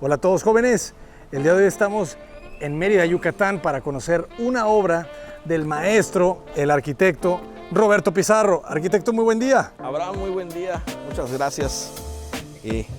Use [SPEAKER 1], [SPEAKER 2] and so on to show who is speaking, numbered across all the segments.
[SPEAKER 1] Hola a todos jóvenes, el día de hoy estamos en Mérida, Yucatán para conocer una obra del maestro, el arquitecto Roberto Pizarro. Arquitecto, muy buen día.
[SPEAKER 2] Abraham, muy buen día, muchas gracias.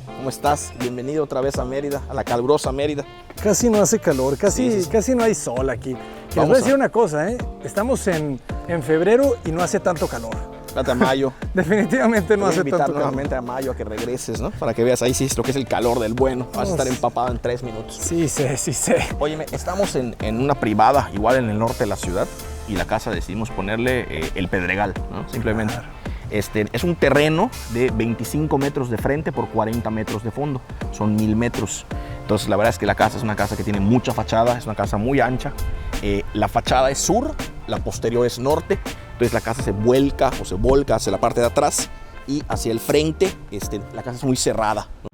[SPEAKER 2] ¿Cómo estás? Bienvenido otra vez a Mérida, a la calurosa Mérida.
[SPEAKER 1] Casi no hace calor, casi no hay sol aquí. Les voy a decir una cosa, estamos en febrero y no hace tanto calor.
[SPEAKER 2] Trata a mayo.
[SPEAKER 1] Definitivamente no hace tanto calor.
[SPEAKER 2] Voy a invitar nuevamente a mayo a que regreses, ¿no? Para que veas ahí sí lo que es el calor del bueno. Vas a estar empapado en 3 minutos.
[SPEAKER 1] Sí sé.
[SPEAKER 2] Óyeme, estamos en una privada, igual en el norte de la ciudad, y la casa decidimos ponerle el Pedregal, ¿no? Simplemente. Claro. Es un terreno de 25 metros de frente por 40 metros de fondo. Son 1000 metros. Entonces, la verdad es que la casa es una casa que tiene mucha fachada, es una casa muy ancha. La fachada es sur, la posterior es norte. Entonces, la casa se vuelca o se volca hacia la parte de atrás y hacia el frente. La casa es muy cerrada, ¿no?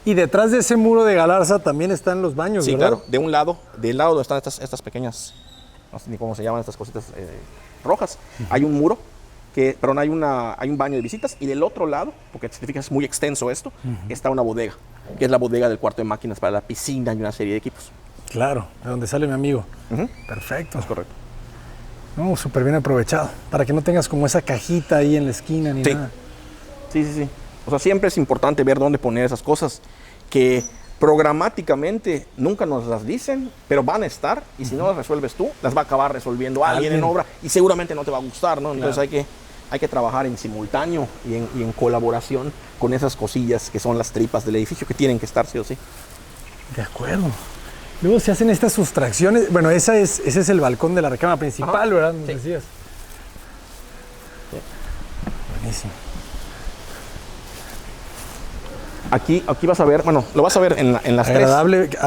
[SPEAKER 1] Y detrás de ese muro de galarza también están los baños,
[SPEAKER 2] sí,
[SPEAKER 1] ¿verdad?
[SPEAKER 2] Claro, del lado donde están estas pequeñas, no sé ni cómo se llaman estas cositas rojas, hay un muro, hay un baño de visitas, y del otro lado, porque si te fijas es muy extenso esto, está una bodega, que es la bodega del cuarto de máquinas para la piscina y una serie de equipos.
[SPEAKER 1] Claro, de donde sale mi amigo. Perfecto.
[SPEAKER 2] Es correcto.
[SPEAKER 1] No, súper bien aprovechado, para que no tengas como esa cajita ahí en la esquina ni nada.
[SPEAKER 2] Sí. O sea, siempre es importante ver dónde poner esas cosas que programáticamente nunca nos las dicen, pero van a estar, y si no las resuelves tú, las va a acabar resolviendo alguien en obra, y seguramente no te va a gustar, ¿no? Entonces hay que trabajar en simultáneo y en colaboración con esas cosillas que son las tripas del edificio, que tienen que estar sí o sí.
[SPEAKER 1] De acuerdo. Luego se hacen estas sustracciones. Bueno, ese es el balcón de la recámara principal, ¿verdad? Me decías.
[SPEAKER 2] Sí.
[SPEAKER 1] Buenísimo.
[SPEAKER 2] Aquí vas a ver, bueno, lo vas a ver en las
[SPEAKER 1] agradable,
[SPEAKER 2] tres.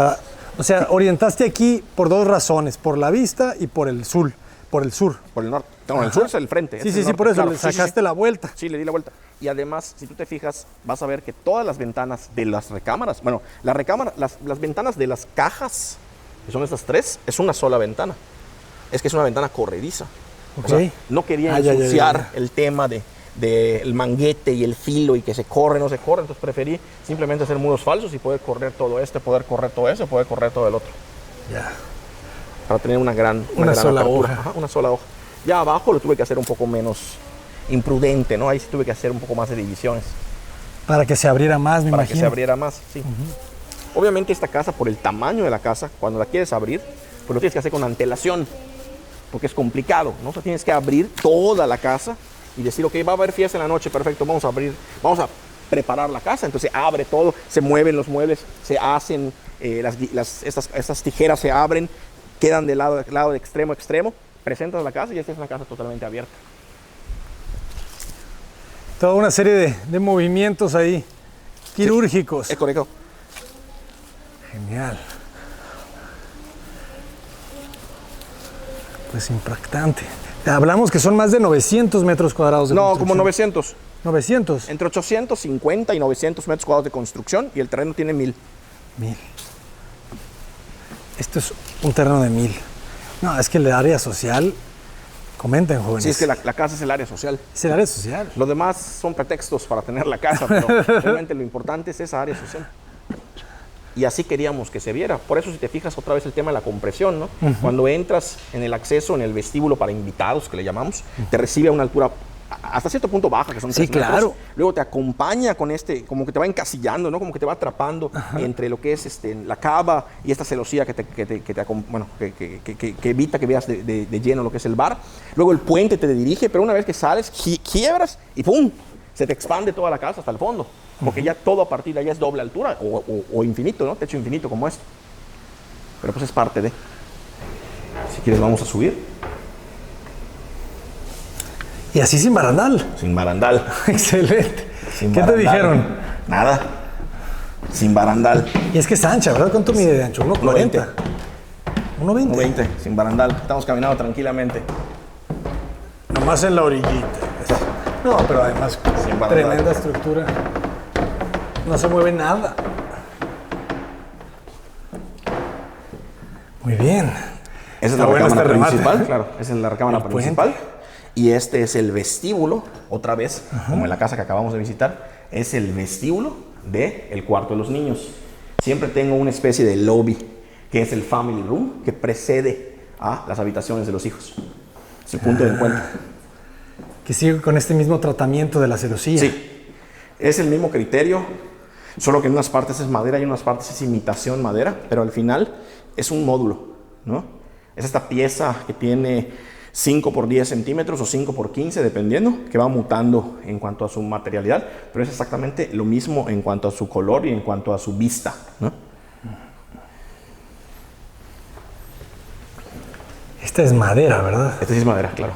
[SPEAKER 1] O sea, orientaste aquí por dos razones, por la vista y por el sur. Por el sur.
[SPEAKER 2] Por el norte. No, el sur es el frente.
[SPEAKER 1] Sí, por eso claro, le sacaste la vuelta.
[SPEAKER 2] Sí, le di la vuelta. Y además, si tú te fijas, vas a ver que todas las ventanas de las recámaras, bueno, las ventanas de las cajas, que son estas tres, es una sola ventana. Es que es una ventana corrediza.
[SPEAKER 1] Okay.
[SPEAKER 2] O sea, no quería ensuciar el tema del manguete y el filo y que se corre, no se corre, entonces preferí simplemente hacer muros falsos y poder correr todo poder correr todo eso, poder correr todo el otro.
[SPEAKER 1] Ya.
[SPEAKER 2] Para tener una gran
[SPEAKER 1] sola
[SPEAKER 2] apertura.
[SPEAKER 1] hoja.
[SPEAKER 2] Ajá, una sola hoja. Ya abajo lo tuve que hacer un poco menos imprudente, ¿no? Ahí sí tuve que hacer un poco más de divisiones.
[SPEAKER 1] Para que se abriera más, me imagino.
[SPEAKER 2] Para que se abriera más, sí. Obviamente esta casa, por el tamaño de la casa, cuando la quieres abrir, pues lo tienes que hacer con antelación, porque es complicado, ¿no? O sea, tienes que abrir toda la casa y decir, ok, va a haber fiesta en la noche, perfecto, vamos a preparar la casa. Entonces se abre todo, se mueven los muebles, se hacen, estas tijeras se abren, quedan de lado de extremo a extremo, presentas la casa y esta es una casa totalmente abierta.
[SPEAKER 1] Toda una serie de movimientos ahí, quirúrgicos.
[SPEAKER 2] Sí, es correcto.
[SPEAKER 1] Genial. Pues impactante. Hablamos que son más de 900 metros cuadrados de construcción.
[SPEAKER 2] No, como 900.
[SPEAKER 1] 900.
[SPEAKER 2] Entre 850 y 900 metros cuadrados de construcción, y el terreno tiene 1000.
[SPEAKER 1] 1000. Esto es un terreno de 1000. No, es que el área social, comenten, jóvenes.
[SPEAKER 2] Sí, es que la casa es el área social.
[SPEAKER 1] Es el área social.
[SPEAKER 2] Lo demás son pretextos para tener la casa, pero realmente lo importante es esa área social. Y así queríamos que se viera. Por eso, si te fijas otra vez el tema de la compresión, ¿no? Cuando entras en el acceso, en el vestíbulo para invitados, que le llamamos, te recibe a una altura hasta cierto punto baja, que son 3 metros.
[SPEAKER 1] Claro.
[SPEAKER 2] Luego te acompaña con como que te va encasillando, ¿no? Como que te va atrapando entre lo que es la cava y esta celosía que evita que veas de lleno lo que es el bar. Luego el puente te dirige, pero una vez que sales, quiebras y ¡pum! Se te expande toda la casa hasta el fondo. Porque ya todo a partir de allá es doble altura o infinito, ¿no? Techo infinito como esto. Pero pues es parte de. Si quieres vamos a subir.
[SPEAKER 1] Y así sin barandal.
[SPEAKER 2] Sin barandal.
[SPEAKER 1] Excelente.
[SPEAKER 2] Sin
[SPEAKER 1] ¿Qué
[SPEAKER 2] barandal.
[SPEAKER 1] te dijeron?
[SPEAKER 2] Nada. Sin barandal.
[SPEAKER 1] Y es que es ancha, ¿verdad? ¿Cuánto mide de ancho? 1.40. 1.20.
[SPEAKER 2] 1.20, sin barandal. Estamos caminando tranquilamente.
[SPEAKER 1] Nomás en la orillita. No, pero además, tremenda estructura. No se mueve nada. Muy bien.
[SPEAKER 2] Esa es
[SPEAKER 1] Está
[SPEAKER 2] la
[SPEAKER 1] bueno
[SPEAKER 2] recámara
[SPEAKER 1] este remate.
[SPEAKER 2] principal, claro, esa es la recámara
[SPEAKER 1] El
[SPEAKER 2] principal. Y este es el vestíbulo, otra vez, como en la casa que acabamos de visitar, es el vestíbulo del cuarto de los niños. Siempre tengo una especie de lobby, que es el family room, que precede a las habitaciones de los hijos. Es el punto de encuentro.
[SPEAKER 1] Que sigue con este mismo tratamiento de la celosía.
[SPEAKER 2] Sí, es el mismo criterio, solo que en unas partes es madera y en unas partes es imitación madera, pero al final es un módulo, ¿no? Es esta pieza que tiene 5 por 10 centímetros o 5 por 15, dependiendo, que va mutando en cuanto a su materialidad, pero es exactamente lo mismo en cuanto a su color y en cuanto a su vista, ¿no?
[SPEAKER 1] Esta es madera, ¿verdad?
[SPEAKER 2] Esta sí es madera, claro.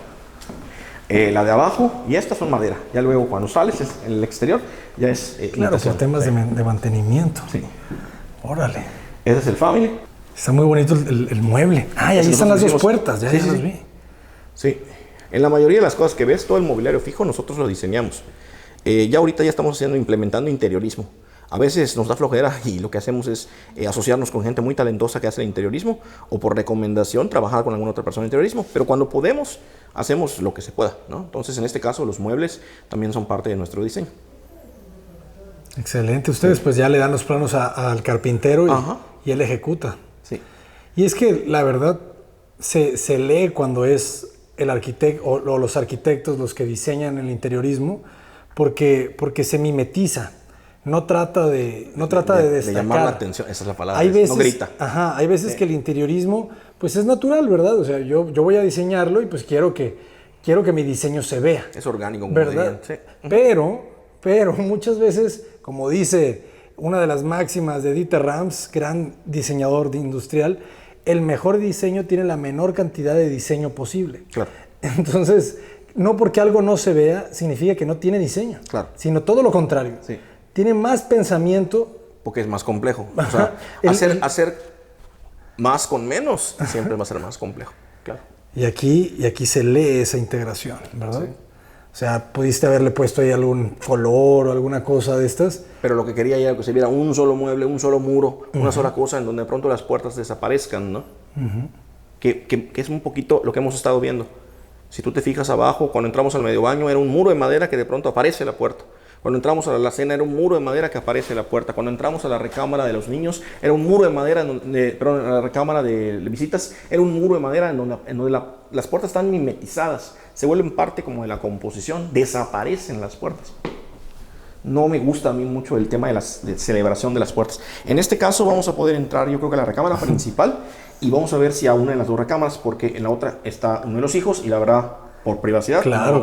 [SPEAKER 2] La de abajo y estas son madera. Ya luego cuando sales en el exterior ya es
[SPEAKER 1] Claro, por temas de mantenimiento.
[SPEAKER 2] Sí.
[SPEAKER 1] Órale.
[SPEAKER 2] Ese es el family.
[SPEAKER 1] Está muy bonito el mueble. Ah, y ahí están las dos puertas, ya las vi.
[SPEAKER 2] Sí. En la mayoría de las cosas que ves, todo el mobiliario fijo, nosotros lo diseñamos. Ya ahorita ya estamos implementando interiorismo. A veces nos da flojera y lo que hacemos es asociarnos con gente muy talentosa que hace el interiorismo o por recomendación trabajar con alguna otra persona en interiorismo. Pero cuando podemos, hacemos lo que se pueda, ¿no? Entonces, en este caso, los muebles también son parte de nuestro diseño.
[SPEAKER 1] Excelente. Ustedes pues ya le dan los planos al carpintero y él ejecuta.
[SPEAKER 2] Sí.
[SPEAKER 1] Y es que la verdad se lee cuando es el arquitecto o los arquitectos los que diseñan el interiorismo porque se mimetiza. No trata de destacar. De
[SPEAKER 2] llamar la atención, esa es la palabra.
[SPEAKER 1] Hay veces,
[SPEAKER 2] no grita.
[SPEAKER 1] Hay veces que el interiorismo pues es natural, ¿verdad? O sea, yo voy a diseñarlo y pues quiero que mi diseño se vea.
[SPEAKER 2] Es orgánico, como
[SPEAKER 1] ¿verdad?
[SPEAKER 2] dirían. Sí.
[SPEAKER 1] Pero muchas veces, como dice una de las máximas de Dieter Rams, gran diseñador industrial, el mejor diseño tiene la menor cantidad de diseño posible.
[SPEAKER 2] Claro.
[SPEAKER 1] Entonces, no porque algo no se vea significa que no tiene diseño,
[SPEAKER 2] claro,
[SPEAKER 1] sino todo lo contrario.
[SPEAKER 2] Sí.
[SPEAKER 1] Tiene más pensamiento.
[SPEAKER 2] Porque es más complejo. O sea, hacer más con menos siempre va a ser más complejo. Claro.
[SPEAKER 1] Y aquí se lee esa integración, ¿verdad?
[SPEAKER 2] Sí.
[SPEAKER 1] O sea, pudiste haberle puesto ahí algún color o alguna cosa de estas.
[SPEAKER 2] Pero lo que quería era que se viera un solo mueble, un solo muro, una sola cosa en donde de pronto las puertas desaparezcan, ¿no? Que es un poquito lo que hemos estado viendo. Si tú te fijas abajo, cuando entramos al medio baño era un muro de madera que de pronto aparece la puerta. Cuando entramos a la alacena era un muro de madera que aparece la puerta. Cuando entramos a la recámara de los niños era un muro de madera, perdón, a la recámara de visitas era un muro de madera en donde las puertas están mimetizadas. Se vuelven parte como de la composición, desaparecen las puertas. No me gusta a mí mucho el tema de celebración de las puertas. En este caso vamos a poder entrar, yo creo que a la recámara principal y vamos a ver si a una de las dos recámaras, porque en la otra está uno de los hijos y la verdad, por privacidad.
[SPEAKER 1] Claro.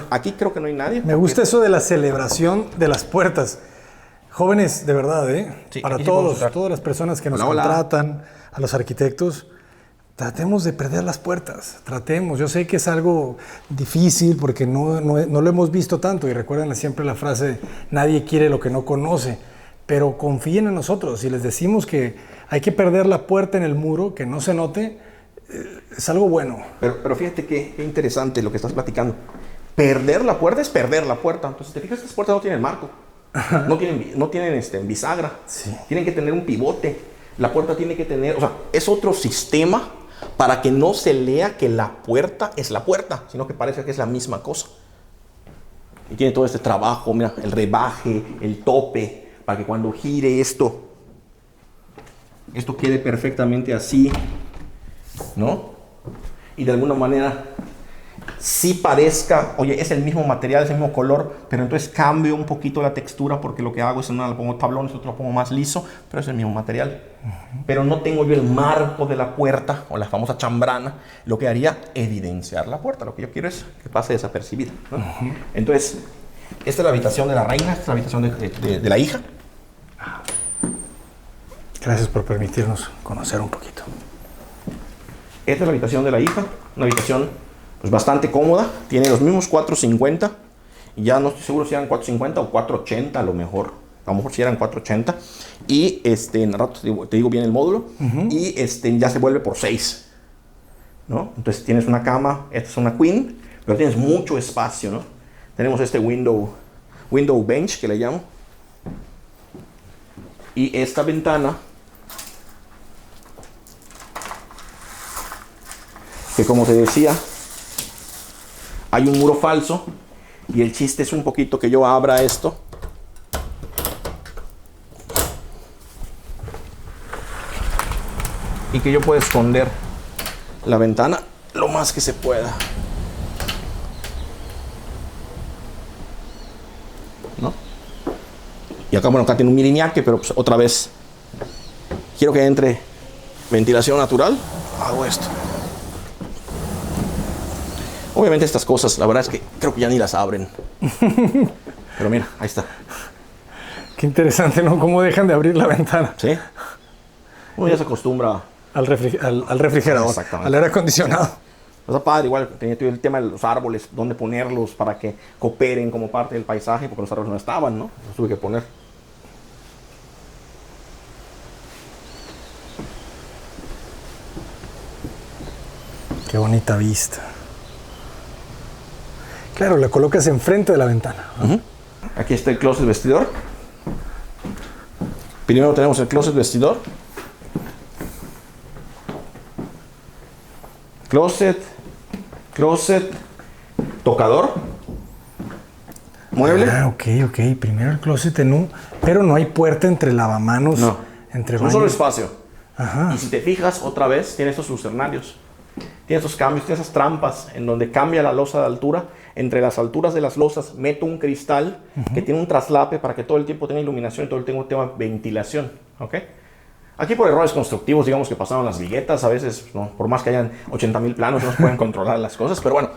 [SPEAKER 2] Aquí creo que no hay nadie.
[SPEAKER 1] Me gusta eso de la celebración de las puertas. Jóvenes, de verdad,
[SPEAKER 2] Sí,
[SPEAKER 1] para
[SPEAKER 2] sí
[SPEAKER 1] todas las personas que nos
[SPEAKER 2] Hola.
[SPEAKER 1] contratan, a los arquitectos, tratemos de perder las puertas. Tratemos. Yo sé que es algo difícil porque no lo hemos visto tanto. Y recuerden siempre la frase, nadie quiere lo que no conoce. Pero confíen en nosotros. Si les decimos que hay que perder la puerta en el muro, que no se note, es algo bueno.
[SPEAKER 2] Pero fíjate qué interesante lo que estás platicando. Perder la puerta es perder la puerta. Entonces, te fijas, estas puertas no tienen marco. No tienen bisagra.
[SPEAKER 1] Sí.
[SPEAKER 2] Tienen que tener un pivote. La puerta tiene que tener... O sea, es otro sistema para que no se lea que la puerta es la puerta, sino que parece que es la misma cosa. Y tiene todo este trabajo, mira, el rebaje, el tope, para que cuando gire esto quede perfectamente así, ¿no? Y de alguna manera sí parezca, oye, es el mismo material, es el mismo color, pero entonces cambio un poquito la textura porque lo que hago es una lo pongo tablones, otro lo pongo más liso, pero es el mismo material. Pero no tengo yo el marco de la puerta o la famosa chambrana, lo que haría evidenciar la puerta. Lo que yo quiero es que pase desapercibida, ¿no? Entonces, esta es la habitación de la reina, esta es la habitación de la hija.
[SPEAKER 1] Gracias por permitirnos conocer un poquito.
[SPEAKER 2] Esta es la habitación de la hija, una habitación pues bastante cómoda, tiene los mismos 450, y ya no estoy seguro si eran 450 o 480 a lo mejor si eran 480, y en rato te digo bien el módulo, y ya se vuelve por 6, ¿no? Entonces tienes una cama, esta es una queen, pero tienes mucho espacio, ¿no? Tenemos este window bench que le llamo, y esta ventana que como te decía, hay un muro falso y el chiste es un poquito que yo abra esto. Y que yo pueda esconder la ventana lo más que se pueda. ¿No? Y acá, bueno, acá tiene un miriñaque, pero pues otra vez quiero que entre ventilación natural. Hago esto. Obviamente estas cosas, la verdad es que creo que ya ni las abren. Pero mira, ahí está.
[SPEAKER 1] Qué interesante, ¿no? Cómo dejan de abrir la ventana.
[SPEAKER 2] ¿Sí? Uno ya se acostumbra
[SPEAKER 1] al refrigerador, al aire acondicionado.
[SPEAKER 2] Está padre, igual tenía el tema de los árboles, dónde ponerlos para que cooperen como parte del paisaje, porque los árboles no estaban, ¿no? Los tuve que poner.
[SPEAKER 1] Qué bonita vista. Claro, la colocas enfrente de la ventana.
[SPEAKER 2] Aquí está el closet vestidor. Primero tenemos el closet vestidor. Closet, tocador, mueble.
[SPEAKER 1] Ah, ok. Primero el closet pero no hay puerta entre lavamanos.
[SPEAKER 2] No,
[SPEAKER 1] entre
[SPEAKER 2] es un solo espacio.
[SPEAKER 1] Ajá.
[SPEAKER 2] Y si te fijas, otra vez, tiene estos lucernarios. Tiene estos cambios, tiene esas trampas en donde cambia la losa de altura. Entre las alturas de las losas meto un cristal que tiene un traslape para que todo el tiempo tenga iluminación y todo el tiempo tenga ventilación. ¿Ok? Aquí por errores constructivos, digamos que pasaron las viguetas, a veces, ¿no? Por más que hayan 80,000 planos, no se pueden controlar las cosas, pero bueno,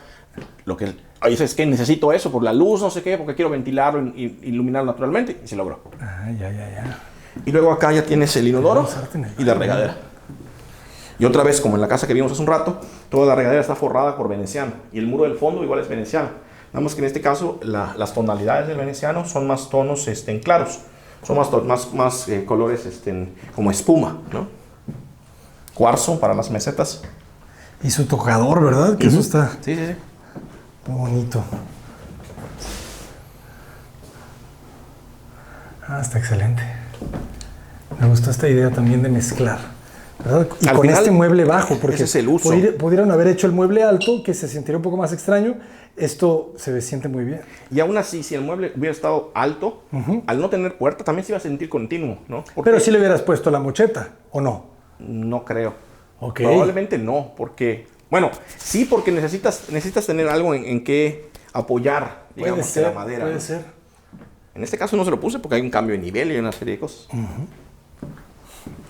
[SPEAKER 2] lo que dices es que necesito eso por la luz, no sé qué, porque quiero ventilarlo y iluminarlo naturalmente, y se logró.
[SPEAKER 1] Ah, ya.
[SPEAKER 2] Y luego acá ya tienes el inodoro y la regadera. Y otra vez, como en la casa que vimos hace un rato, toda la regadera está forrada por veneciano, y el muro del fondo igual es veneciano. Nada más que en este caso, las tonalidades del veneciano son más tonos claros. Son más colores como espuma, ¿no? Cuarzo para las mesetas.
[SPEAKER 1] Y su tocador, ¿verdad? Que eso está...
[SPEAKER 2] Sí.
[SPEAKER 1] Muy bonito. Está excelente. Me gustó esta idea también de mezclar, ¿verdad? Y
[SPEAKER 2] al
[SPEAKER 1] con
[SPEAKER 2] final,
[SPEAKER 1] este mueble bajo, porque
[SPEAKER 2] ese es el uso.
[SPEAKER 1] Pudieron haber hecho el mueble alto, que se sentiría un poco más extraño. Esto se siente muy bien.
[SPEAKER 2] Y aún así, si el mueble hubiera estado alto, al no tener puerta, también se iba a sentir continuo, ¿no?
[SPEAKER 1] Pero si le hubieras puesto la mocheta, ¿o no?
[SPEAKER 2] No creo.
[SPEAKER 1] Okay.
[SPEAKER 2] Probablemente no, porque... Bueno, sí, porque necesitas tener algo en que apoyar, digamos, la madera.
[SPEAKER 1] Puede ser.
[SPEAKER 2] En este caso no se lo puse porque hay un cambio de nivel y una serie de cosas.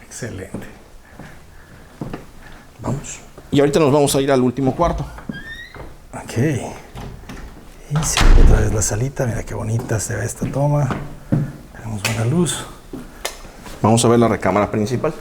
[SPEAKER 1] Excelente.
[SPEAKER 2] Vamos. Y ahorita nos vamos a ir al último cuarto.
[SPEAKER 1] Ok. Y se ve otra vez la salita. Mira qué bonita se ve esta toma. Tenemos buena luz.
[SPEAKER 2] Vamos a ver la recámara principal.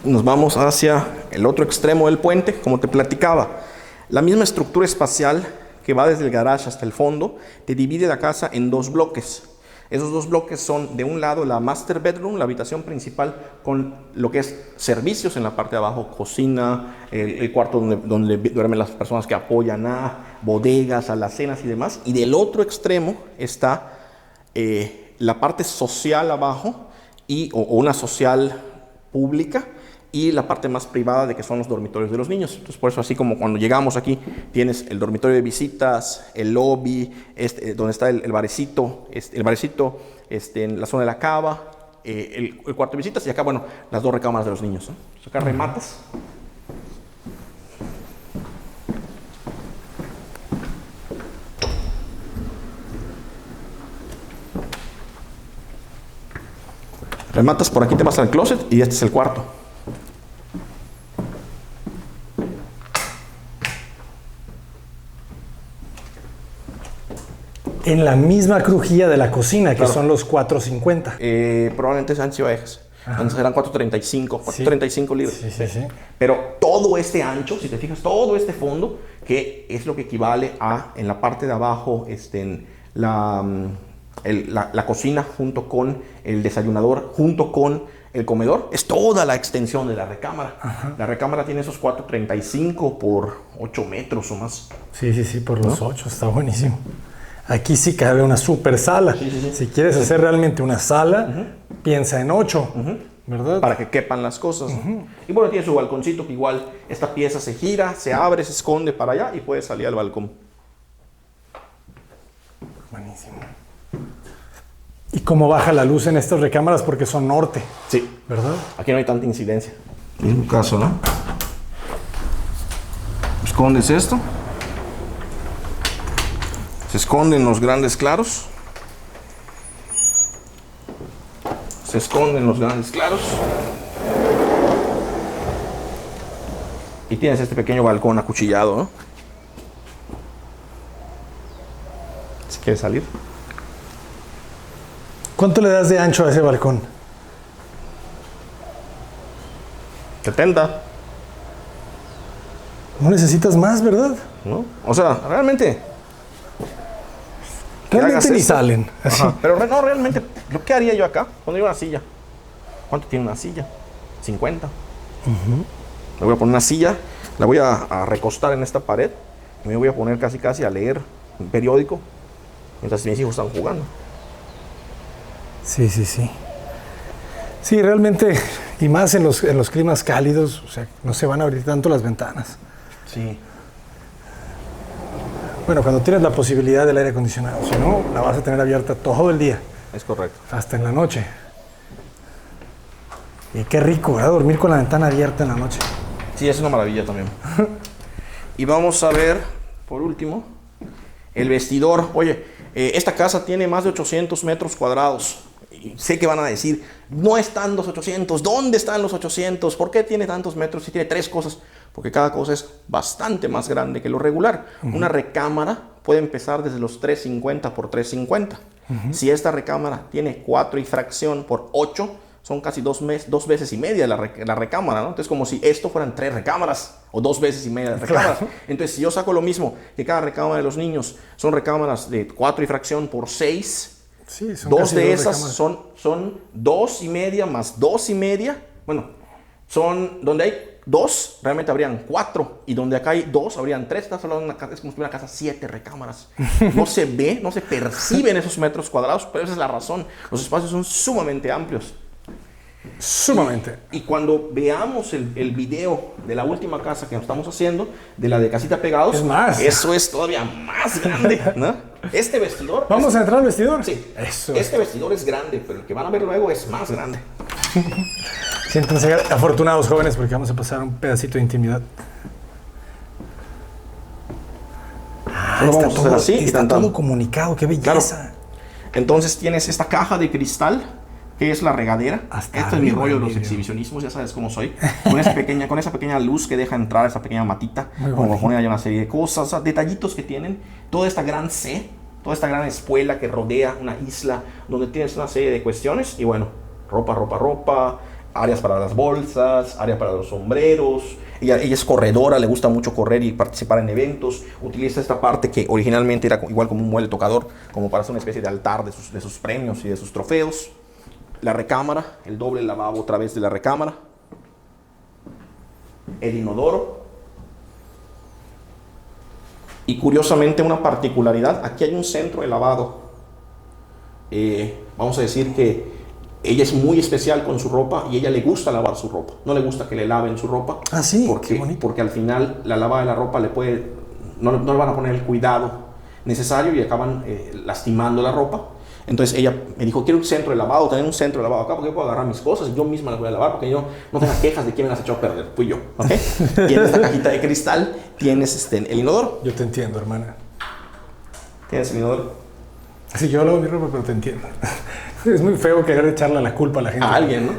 [SPEAKER 2] Nos vamos hacia el otro extremo del puente, como te platicaba. La misma estructura espacial que va desde el garage hasta el fondo, te divide la casa en dos bloques. Esos dos bloques son, de un lado, la master bedroom, la habitación principal, con lo que es servicios en la parte de abajo, cocina, el cuarto donde duermen las personas que apoyan bodegas, alacenas y demás. Y del otro extremo está la parte social abajo, o una social pública, y la parte más privada de que son los dormitorios de los niños. Entonces, por eso, así como cuando llegamos aquí, tienes el dormitorio de visitas, el lobby, donde está el barecito, en la zona de la cava, el cuarto de visitas, y acá, bueno, las dos recámaras de los niños, ¿no? Entonces, acá rematas. Rematas, por aquí te vas al closet y este es el cuarto.
[SPEAKER 1] En la misma crujía de la cocina, que
[SPEAKER 2] Claro.
[SPEAKER 1] son los 450.
[SPEAKER 2] Probablemente sean sido ejes. Antes eran 435 libras.
[SPEAKER 1] Sí.
[SPEAKER 2] Pero todo este ancho, si te fijas, todo este fondo, que es lo que equivale a, en la parte de abajo, la cocina junto con el desayunador, junto con el comedor, es toda la extensión de la recámara. Ajá. La recámara tiene esos 435 por 8 metros o más.
[SPEAKER 1] Sí, por los 8, está buenísimo. Aquí sí cabe una super sala.
[SPEAKER 2] Sí, sí, sí.
[SPEAKER 1] Si quieres hacer realmente una sala, piensa en 8, ¿verdad?
[SPEAKER 2] Para que quepan las cosas. Y bueno, tiene su balconcito que igual esta pieza se gira, se abre, se esconde para allá y puede salir al balcón.
[SPEAKER 1] Buenísimo. ¿Y cómo baja la luz en estas recámaras? Porque son norte,
[SPEAKER 2] Sí,
[SPEAKER 1] ¿verdad?
[SPEAKER 2] aquí no hay tanta incidencia. Mismo caso, ¿no? Escondes esto. Se esconden los grandes claros. Se esconden los grandes claros. Y tienes este pequeño balcón acuchillado, ¿no? Si quieres salir.
[SPEAKER 1] ¿Cuánto le das de ancho a ese balcón?
[SPEAKER 2] 70,
[SPEAKER 1] No necesitas más, ¿verdad?
[SPEAKER 2] ¿no? O sea, realmente
[SPEAKER 1] Realmente
[SPEAKER 2] hagas
[SPEAKER 1] ni
[SPEAKER 2] esto.
[SPEAKER 1] salen. Así.
[SPEAKER 2] Ajá, pero no, realmente, ¿lo que haría yo acá? Pondría una silla. ¿Cuánto tiene una silla? 50. Le voy a poner una silla, la voy a recostar en esta pared y me voy a poner casi a leer un periódico mientras mis hijos están jugando.
[SPEAKER 1] Sí, sí, sí. Sí, realmente, y más en los climas cálidos, o sea, no se van a abrir tanto las ventanas.
[SPEAKER 2] Sí.
[SPEAKER 1] Bueno, cuando tienes la posibilidad del aire acondicionado, si no, la vas a tener abierta todo el día,
[SPEAKER 2] Es correcto.
[SPEAKER 1] hasta en la noche. Y qué rico, ¿verdad? Dormir con la ventana abierta en la noche.
[SPEAKER 2] Sí, es una maravilla también. Y vamos a ver, por último, el vestidor. Oye, esta casa tiene más de 800 metros cuadrados. Y sé que van a decir, no están los 800. ¿Dónde están los 800? ¿Por qué tiene tantos metros? Si tiene 3 cosas. Porque cada cosa es bastante más grande que lo regular. Una recámara puede empezar desde los 350 por 350. Si esta recámara tiene 4 y fracción por 8, son casi 2 veces y media la recámara, ¿no? Entonces, como si esto fueran 3 recámaras o 2 veces y media de recámaras.
[SPEAKER 1] Claro.
[SPEAKER 2] Entonces, si yo saco lo mismo, que cada recámara de los niños son recámaras de 4 y fracción por 6,
[SPEAKER 1] Sí, son
[SPEAKER 2] dos
[SPEAKER 1] casi
[SPEAKER 2] de
[SPEAKER 1] dos
[SPEAKER 2] esas
[SPEAKER 1] recámaras.
[SPEAKER 2] son 2 y media más 2 y media. Bueno, son donde hay 2, realmente habrían 4. Y donde acá hay 2, habrían 3. Estás hablando de una casa, es como si tuviera una casa 7 recámaras. No se ve, no se perciben esos metros cuadrados, pero esa es la razón. Los espacios son sumamente amplios.
[SPEAKER 1] Sumamente.
[SPEAKER 2] Y cuando veamos el video de la última casa que nos estamos haciendo, de la de Casita Pegados,
[SPEAKER 1] Es más.
[SPEAKER 2] eso es todavía más grande, ¿no? Este vestidor...
[SPEAKER 1] ¿Vamos a entrar al vestidor?
[SPEAKER 2] Sí,
[SPEAKER 1] Eso.
[SPEAKER 2] este vestidor es grande, pero el que van a ver luego es más grande.
[SPEAKER 1] Siéntanse afortunados, jóvenes, porque vamos a pasar un pedacito de intimidad.
[SPEAKER 2] Lo vamos a hacer así y
[SPEAKER 1] está
[SPEAKER 2] tan, tan.
[SPEAKER 1] todo comunicado, qué
[SPEAKER 2] Claro.
[SPEAKER 1] belleza.
[SPEAKER 2] Entonces tienes esta caja de cristal, que es la regadera.
[SPEAKER 1] Hasta
[SPEAKER 2] Este es mi
[SPEAKER 1] arriba
[SPEAKER 2] rollo de
[SPEAKER 1] el
[SPEAKER 2] los
[SPEAKER 1] vidrio.
[SPEAKER 2] exhibicionismos, ya sabes cómo soy. Con esa pequeña luz que deja entrar esa pequeña matita.
[SPEAKER 1] Muy
[SPEAKER 2] Como
[SPEAKER 1] bonito.
[SPEAKER 2] poner ahí una serie de cosas, o sea, detallitos que tienen. Toda esta gran C, toda esta gran espuela que rodea una isla, donde tienes una serie de cuestiones. Y bueno, ropa, áreas para las bolsas, área para los sombreros. Ella es corredora, le gusta mucho correr y participar en eventos. Utiliza esta parte que originalmente era igual como un mueble tocador, como para hacer una especie de altar de sus premios y de sus trofeos. La recámara, el doble lavabo otra vez de la recámara. El inodoro. Y curiosamente una particularidad, aquí hay un centro de lavado. Vamos a decir que ella es muy especial con su ropa y ella le gusta lavar su ropa. No le gusta que le laven su ropa.
[SPEAKER 1] Ah, sí,
[SPEAKER 2] Porque,
[SPEAKER 1] qué bonito.
[SPEAKER 2] porque al final la lavada de la ropa no le van a poner el cuidado necesario y acaban lastimando la ropa. Entonces ella me dijo, quiero un centro de lavado, tener un centro de lavado acá porque yo puedo agarrar mis cosas y yo misma las voy a lavar porque yo no tengo quejas de quién me las echó a perder, fui yo, ¿ok? Y en esta cajita de cristal tienes el inodoro.
[SPEAKER 1] Yo te entiendo, hermana.
[SPEAKER 2] Tienes el inodoro.
[SPEAKER 1] Sí, yo lavo mi ropa, pero te entiendo. Es muy feo querer echarle la culpa a la gente.
[SPEAKER 2] A alguien, ¿no?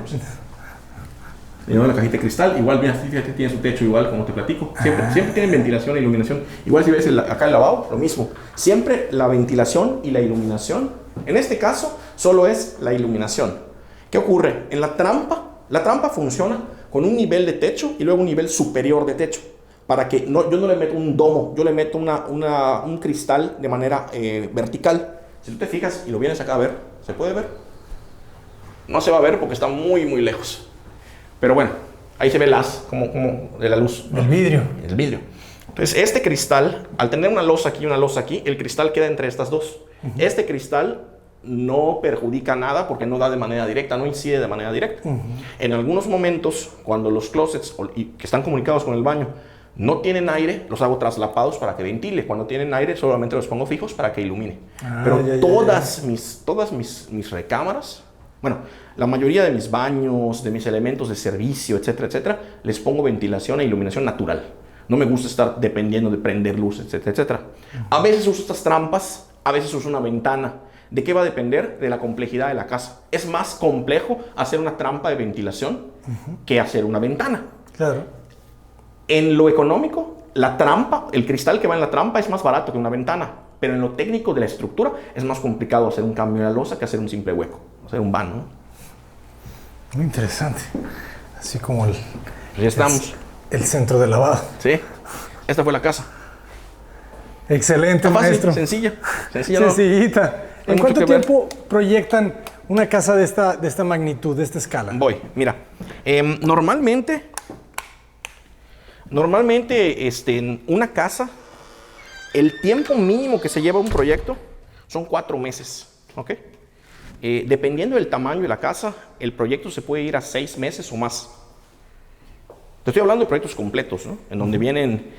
[SPEAKER 2] Le llevan la cajita de cristal, igual, mira, fíjate, tiene su techo igual, como te platico. Siempre tienen ventilación e iluminación. Igual si ves acá el lavabo, lo mismo. Siempre la ventilación y la iluminación. En este caso, solo es la iluminación. ¿Qué ocurre? En la trampa funciona con un nivel de techo y luego un nivel superior de techo. Para que yo no le meto un domo, yo le meto un cristal de manera vertical. Si tú te fijas y lo vienes acá a ver, ¿se puede ver? No se va a ver porque está muy, muy lejos. Pero bueno, ahí se ve como de la luz.
[SPEAKER 1] El vidrio.
[SPEAKER 2] El vidrio. Entonces, este cristal, al tener una losa aquí y una losa aquí, el cristal queda entre estas dos. Este cristal no perjudica nada porque no da de manera directa, no incide de manera directa. En algunos momentos, cuando los closets que están comunicados con el baño no tienen aire, los hago traslapados para que ventile. Cuando tienen aire, solamente los pongo fijos para que ilumine. Pero todas mis recámaras, bueno, la mayoría de mis baños, de mis elementos de servicio, etcétera, etcétera, les pongo ventilación e iluminación natural. No me gusta estar dependiendo de prender luz, etcétera, etcétera. A veces uso estas trampas, a veces uso una ventana. ¿De qué va a depender? De la complejidad de la casa. Es más complejo hacer una trampa de ventilación que hacer una ventana.
[SPEAKER 1] Claro.
[SPEAKER 2] En lo económico, la trampa, el cristal que va en la trampa es más barato que una ventana. Pero en lo técnico de la estructura es más complicado hacer un cambio en la losa que hacer un simple hueco. Hacer un vano, ¿no?
[SPEAKER 1] Muy interesante. Así como
[SPEAKER 2] Ya estamos.
[SPEAKER 1] El centro de lavado.
[SPEAKER 2] Sí. Esta fue la casa.
[SPEAKER 1] Excelente,
[SPEAKER 2] Fácil,
[SPEAKER 1] maestro.
[SPEAKER 2] Sencilla.
[SPEAKER 1] Sencillita.
[SPEAKER 2] No
[SPEAKER 1] ¿En
[SPEAKER 2] hay
[SPEAKER 1] cuánto
[SPEAKER 2] mucho que ver.
[SPEAKER 1] tiempo proyectan una casa de esta magnitud, de esta escala?
[SPEAKER 2] Voy, mira. Normalmente, en una casa, el tiempo mínimo que se lleva un proyecto son 4 meses. ¿Ok? Dependiendo del tamaño de la casa, el proyecto se puede ir a 6 meses o más. Te estoy hablando de proyectos completos, ¿no? En donde vienen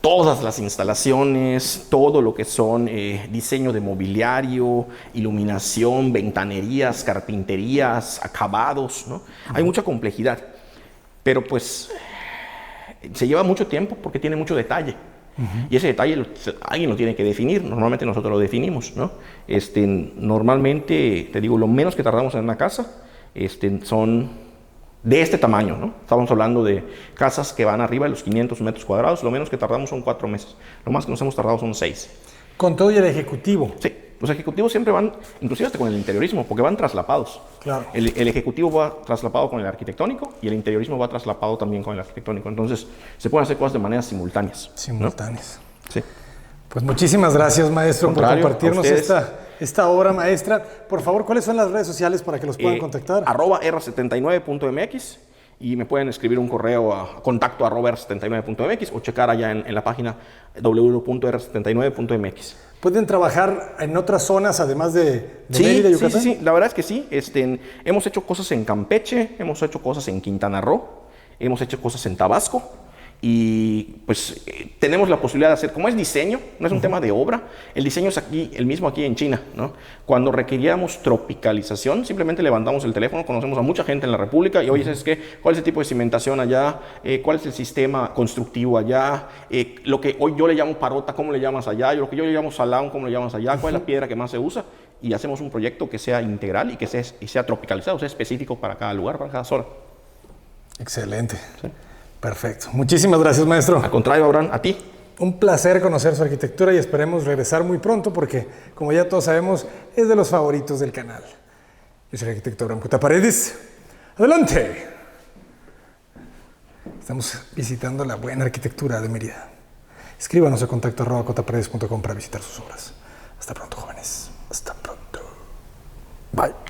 [SPEAKER 2] todas las instalaciones, todo lo que son diseño de mobiliario, iluminación, ventanerías, carpinterías, acabados, ¿no? Hay mucha complejidad, pero pues se lleva mucho tiempo porque tiene mucho detalle. Y ese detalle alguien lo tiene que definir. Normalmente nosotros lo definimos, ¿no? Normalmente, te digo, lo menos que tardamos en una casa son de este tamaño, ¿no? Estamos hablando de casas que van arriba de los 500 metros cuadrados. Lo menos que tardamos son 4 meses. Lo más que nos hemos tardado son 6.
[SPEAKER 1] Con todo y el ejecutivo.
[SPEAKER 2] Sí. Los ejecutivos siempre van, inclusive hasta con el interiorismo, porque van traslapados.
[SPEAKER 1] Claro.
[SPEAKER 2] El ejecutivo va traslapado con el arquitectónico y el interiorismo va traslapado también con el arquitectónico. Entonces, se pueden hacer cosas de maneras simultáneas.
[SPEAKER 1] Simultáneas.
[SPEAKER 2] ¿No? Sí.
[SPEAKER 1] Pues muchísimas gracias, maestro, por compartirnos
[SPEAKER 2] a ustedes.
[SPEAKER 1] esta obra maestra. Por favor, ¿cuáles son las redes sociales para que los puedan contactar?
[SPEAKER 2] @r79.mx y me pueden escribir un correo a contacto@r79.mx o checar allá en la página www.r79.mx.
[SPEAKER 1] ¿Pueden trabajar en otras zonas además de
[SPEAKER 2] Sí,
[SPEAKER 1] Mérida, Yucatán?
[SPEAKER 2] sí, la verdad es que sí. Hemos hecho cosas en Campeche, hemos hecho cosas en Quintana Roo, hemos hecho cosas en Tabasco y pues tenemos la posibilidad de hacer, como es diseño, no es un tema de obra, el diseño es aquí, el mismo aquí en China, ¿no? Cuando requeríamos tropicalización, simplemente levantamos el teléfono, conocemos a mucha gente en la República y oye, ¿sabes qué? ¿Cuál es el tipo de cimentación allá? ¿Cuál es el sistema constructivo allá? Lo que hoy yo le llamo parota, ¿cómo le llamas allá? Lo que yo le llamo salón, ¿cómo le llamas allá? ¿Cuál es la piedra que más se usa? Y hacemos un proyecto que sea integral y que sea tropicalizado, sea específico para cada lugar, para cada zona.
[SPEAKER 1] Excelente. Sí. Perfecto. Muchísimas gracias, maestro.
[SPEAKER 2] Al contrario, Abraham, a ti.
[SPEAKER 1] Un placer conocer su arquitectura y esperemos regresar muy pronto porque, como ya todos sabemos, es de los favoritos del canal. Yo soy el arquitecto Abraham Cota Paredes. ¡Adelante! Estamos visitando la buena arquitectura de Mérida. Escríbanos a contacto@cotaparedes.com para visitar sus obras. Hasta pronto, jóvenes. Hasta pronto. Bye.